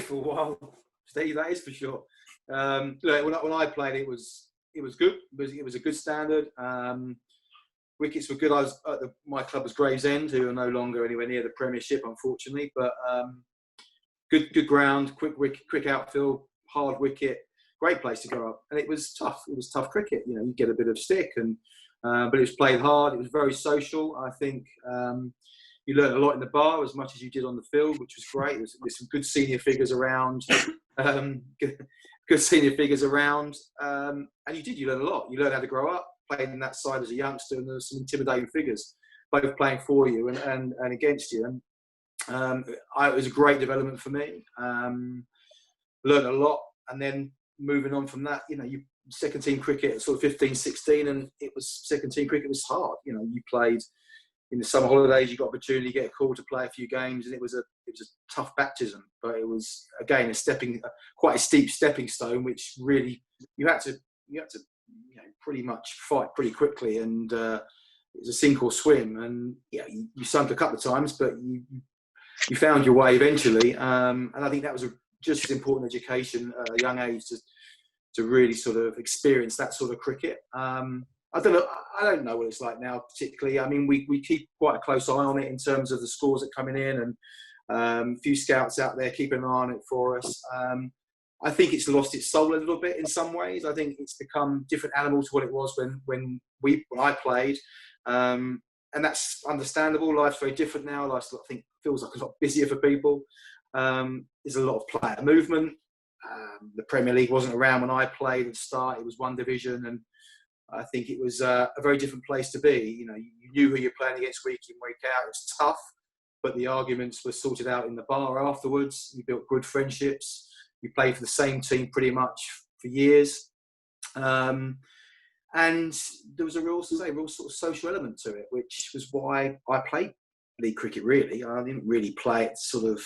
for a while, Steve. That is for sure. Look, when I played, it was good. It was a good standard. Wickets were good. My club was Gravesend, who are no longer anywhere near the Premiership, unfortunately. But good ground, quick outfield, hard wicket. Great place to grow up, and it was tough. It was tough cricket. You get a bit of stick, but it was played hard. It was very social. I think you learned a lot in the bar as much as you did on the field, which was great. There's some good senior figures around, and you did. You learned a lot. You learned how to grow up, playing in that side as a youngster, and there's some intimidating figures, both playing for you and against you. And it was a great development for me. Learned a lot, and then moving on from that, you second team cricket at sort of 15, 16, and second team cricket was hard. You played in the summer holidays, you got opportunity to get a call to play a few games, and it was a tough baptism, but it was again quite a steep stepping stone, which really you had to pretty much fight pretty quickly, and it was a sink or swim, and you sunk a couple of times, but you found your way eventually, and I think that was just as important education at a young age to really sort of experience that sort of cricket. I don't know what it's like now particularly. I mean, we keep quite a close eye on it in terms of the scores that are coming in, and a few scouts out there keeping an eye on it for us. I think it's lost its soul a little bit in some ways. I think it's become a different animal to what it was when I played, and that's understandable. Life's very different now. Life, I think, feels like a lot busier for people. There's a lot of player movement. The Premier League wasn't around when I played at the start. It was one division, and I think it was a very different place to be. You know, you knew who you're playing against week in, week out. It was tough, but the arguments were sorted out in the bar afterwards. You built good friendships. You played for the same team pretty much for years. And there was a real sort of social element to it, which was why I played league cricket, really. I didn't really play it to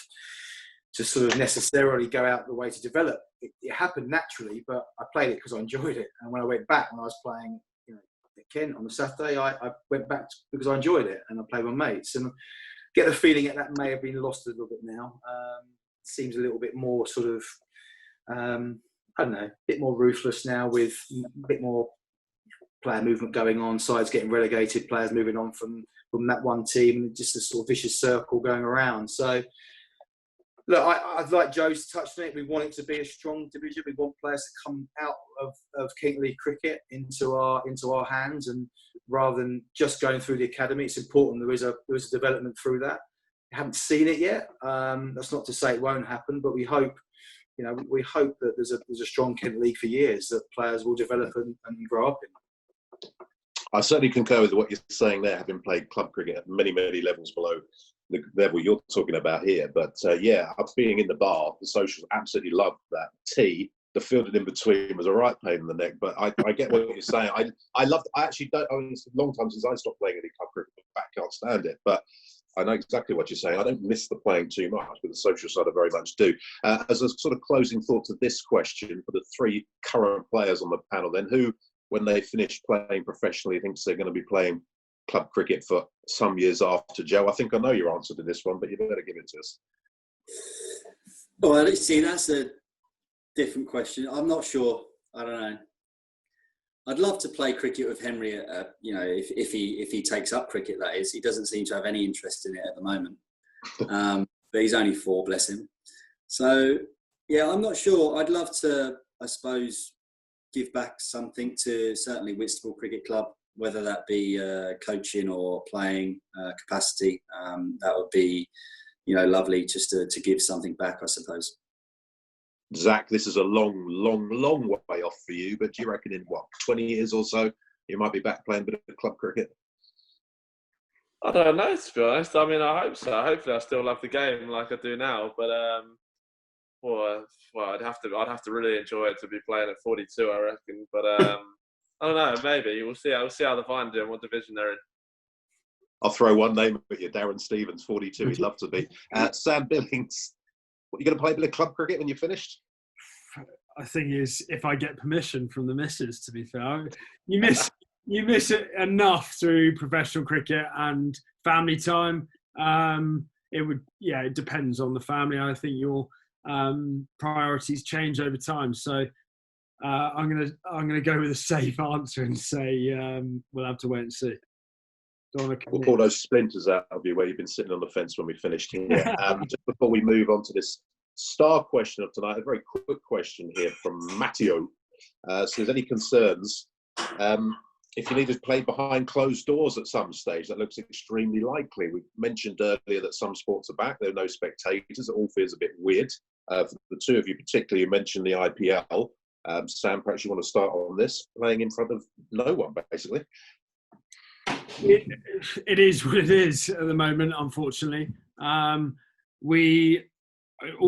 necessarily go out the way to develop. It happened naturally, but I played it because I enjoyed it. And when I went back, when I was playing, you know, at Kent on the Saturday, I went back because I enjoyed it and I played with mates. And get the feeling that may have been lost a little bit now. Seems a little bit more sort of, I don't know, a bit more ruthless now, with a bit more player movement going on, sides getting relegated, players moving on from that one team, and just a sort of vicious circle going around. So, look, I'd like Joe's touched on it. We want it to be a strong division. We want players to come out of King League cricket into our hands, and rather than just going through the academy, it's important there is a development through that. We haven't seen it yet. That's not to say it won't happen, but we hope that there's a strong Kent League for years that players will develop and grow up in. I certainly concur with what you're saying there, having played club cricket at many, many levels below the level you're talking about here. But yeah, being in the bar, the socials, absolutely loved that. Tea, the fielding in between was a right pain in the neck. But I get what you're saying. I actually don't. I mean, it's a long time since I stopped playing any club cricket. I can't stand it. But I know exactly what you're saying. I don't miss the playing too much, but the social side I very much do. As a sort of closing thought to this question, for the three current players on the panel, then who, when they finish playing professionally, thinks they're going to be playing club cricket for some years after? Joe, I think I know your answer to this one, but you better give it to us. Well, let's see. That's a different question. I'm not sure. I don't know. I'd love to play cricket with Henry. You know, if he takes up cricket, that is. He doesn't seem to have any interest in it at the moment. But he's only 4, bless him. So yeah, I'm not sure. I'd love to, I suppose, give back something to certainly Whitstable Cricket Club, whether that be coaching or playing capacity. That would be, you know, lovely just to give something back, I suppose. Zach, this is a long, long, long way off for you, but do you reckon in 20 years or so, you might be back playing a bit of club cricket? I don't know, to be honest. I mean, I hope so. Hopefully I still love the game like I do now, but well, I'd have to really enjoy it to be playing at 42, I reckon. But I don't know. Maybe we'll see. We'll see how the Vine do and what division they're in. I'll throw one name at you, Darren Stevens, 42. He'd love to be. Sam Billings, what, you going to play a bit of club cricket when you're finished? I think is if I get permission from the missus. To be fair, you miss it enough through professional cricket and family time. It depends on the family. I think your priorities change over time. So I'm gonna go with a safe answer and say we'll have to wait and see. We'll pull those splinters out of you where you've been sitting on the fence when we finished here. Just before we move on to this star question of tonight, a very quick question here from Matteo. So if there's any concerns, if you need to play behind closed doors at some stage, that looks extremely likely. We mentioned earlier that some sports are back. There are no spectators. It all feels a bit weird. For the two of you particularly, you mentioned the IPL. Sam, perhaps you want to start on this, playing in front of no one, basically. It is what it is at the moment, unfortunately. All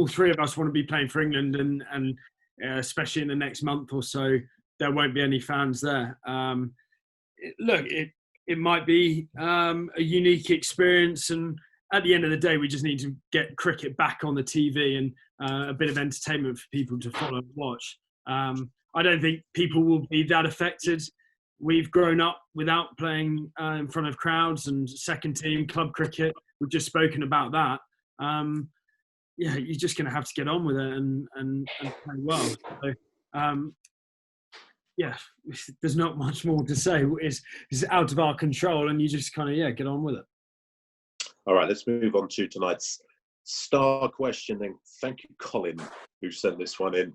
three of us want to be playing for England, and especially in the next month or so, there won't be any fans there. It might be a unique experience, and at the end of the day, we just need to get cricket back on the TV and a bit of entertainment for people to follow and watch. I don't think people will be that affected. We've grown up without playing in front of crowds and second team club cricket. We've just spoken about that. You're just going to have to get on with it and play well. So, there's not much more to say. It's out of our control, and you just kind of get on with it. All right, let's move on to tonight's star question. Then, thank you, Colin, who sent this one in.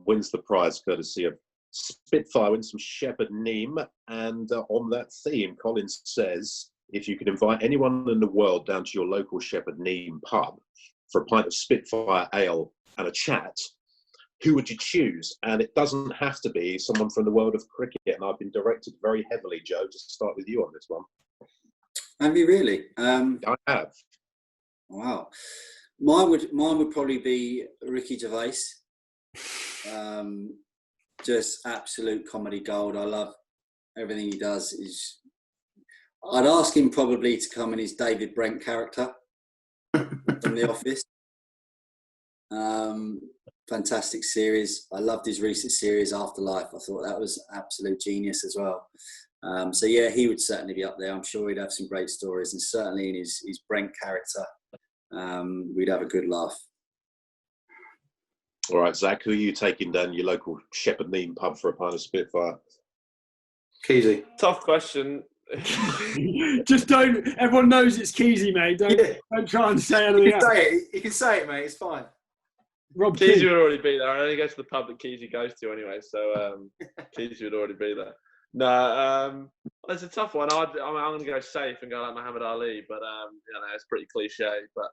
Wins the prize courtesy of Spitfire, wins some Shepherd Neem. And on that theme, Colin says, if you could invite anyone in the world down to your local Shepherd Neem pub for a pint of Spitfire ale and a chat, who would you choose? And it doesn't have to be someone from the world of cricket. And I've been directed very heavily, Joe, to start with you on this one. Have you really? I have. Wow. Mine would probably be Ricky Gervais. Just absolute comedy gold. I love everything he does. I'd ask him probably to come in his David Brent character from The Office. Fantastic series. I loved his recent series Afterlife. I thought that was absolute genius as well. So yeah, he would certainly be up there. I'm sure he'd have some great stories, and certainly in his Brent character, we'd have a good laugh. All right, Zach, who are you taking down your local Shepherd Neame pub for a pint of Spitfire? Keezy. Tough question. Just don't. Everyone knows it's Keezy, mate. Don't try and say anything else. You can say it, mate. It's fine. Rob Keezy Keane. would already be there. I only go to the pub that Keezy goes to anyway, so Keezy would already be there. No, it's a tough one. I'm going to go safe and go like Muhammad Ali, but it's pretty cliche. But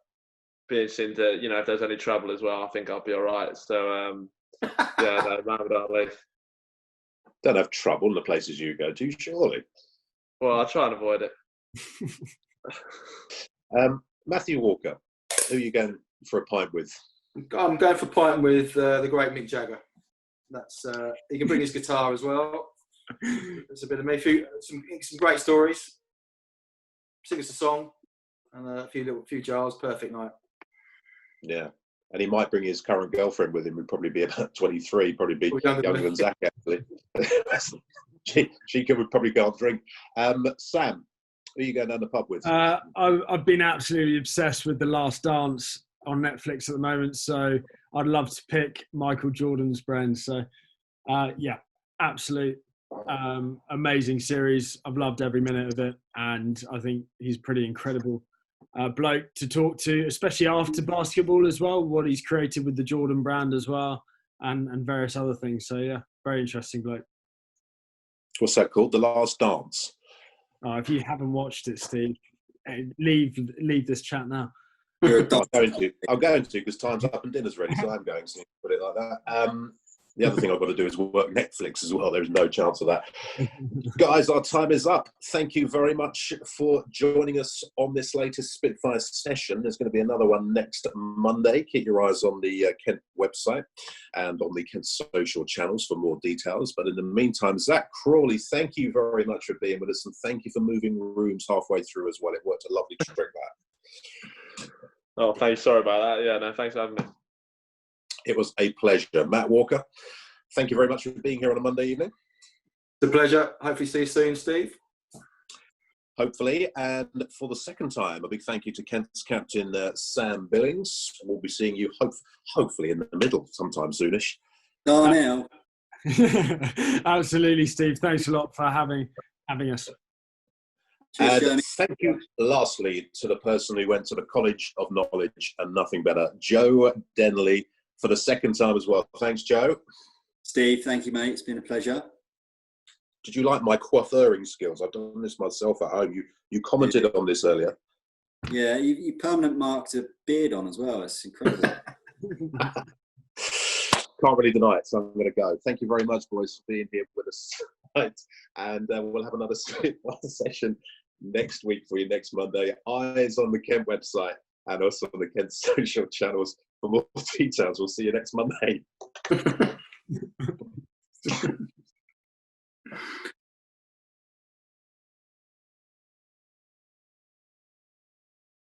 be interesting to, if there's any trouble as well, I think I'll be all right. So Muhammad Ali. Don't have trouble in the places you go to, surely. Well, I'll try and avoid it. Matthew Walker, who are you going for a pint with? I'm going for a pint with the great Mick Jagger. That's he can bring his guitar as well. There's a bit of me, some great stories. Sing us a song and a few jars. Perfect night. Yeah, and he might bring his current girlfriend with him. Would probably be about 23. Probably be younger than Zach actually. she would probably go and drink. Sam, who are you going down the pub with? I've been absolutely obsessed with The Last Dance on Netflix at the moment, so I'd love to pick Michael Jordan's brand. So absolute amazing series. I've loved every minute of it, and I think he's pretty incredible bloke to talk to, especially after basketball as well, what he's created with the Jordan brand as well, and various other things. So yeah, very interesting bloke. What's that called? The Last Dance. If you haven't watched it, Steve, leave this chat now. I'm going to because time's up and dinner's ready, so I'm going to put it like that. The other thing I've got to do is work Netflix as well. There's no chance of that. Guys, our time is up. Thank you very much for joining us on this latest Spitfire session. There's going to be another one next Monday. Keep your eyes on the Kent website and on the Kent social channels for more details. But in the meantime, Zach Crawley, thank you very much for being with us, and thank you for moving rooms halfway through as well. It worked a lovely trick, that. Oh, thanks. Sorry about that. Yeah, no, thanks for having me. It was a pleasure. Matt Walker, thank you very much for being here on a Monday evening. It's a pleasure. Hopefully see you soon, Steve. Hopefully. And for the second time, a big thank you to Kent's captain, Sam Billings. We'll be seeing you hopefully in the middle sometime soonish. Darnell. Absolutely, Steve. Thanks a lot for having us. And thank you, lastly, to the person who went to the College of Knowledge and nothing better, Joe Denley, for the second time as well. Thanks, Joe. Steve, thank you, mate. It's been a pleasure. Did you like my coiffeuring skills? I've done this myself at home. You commented on this earlier. Yeah, you permanent marked a beard on as well. It's incredible. Can't really deny it, so I'm going to go. Thank you very much, boys, for being here with us. Right. And we'll have another session next week for you, next Monday. Eyes on the Kent website and also on the Kent social channels for more details. We'll see you next Monday.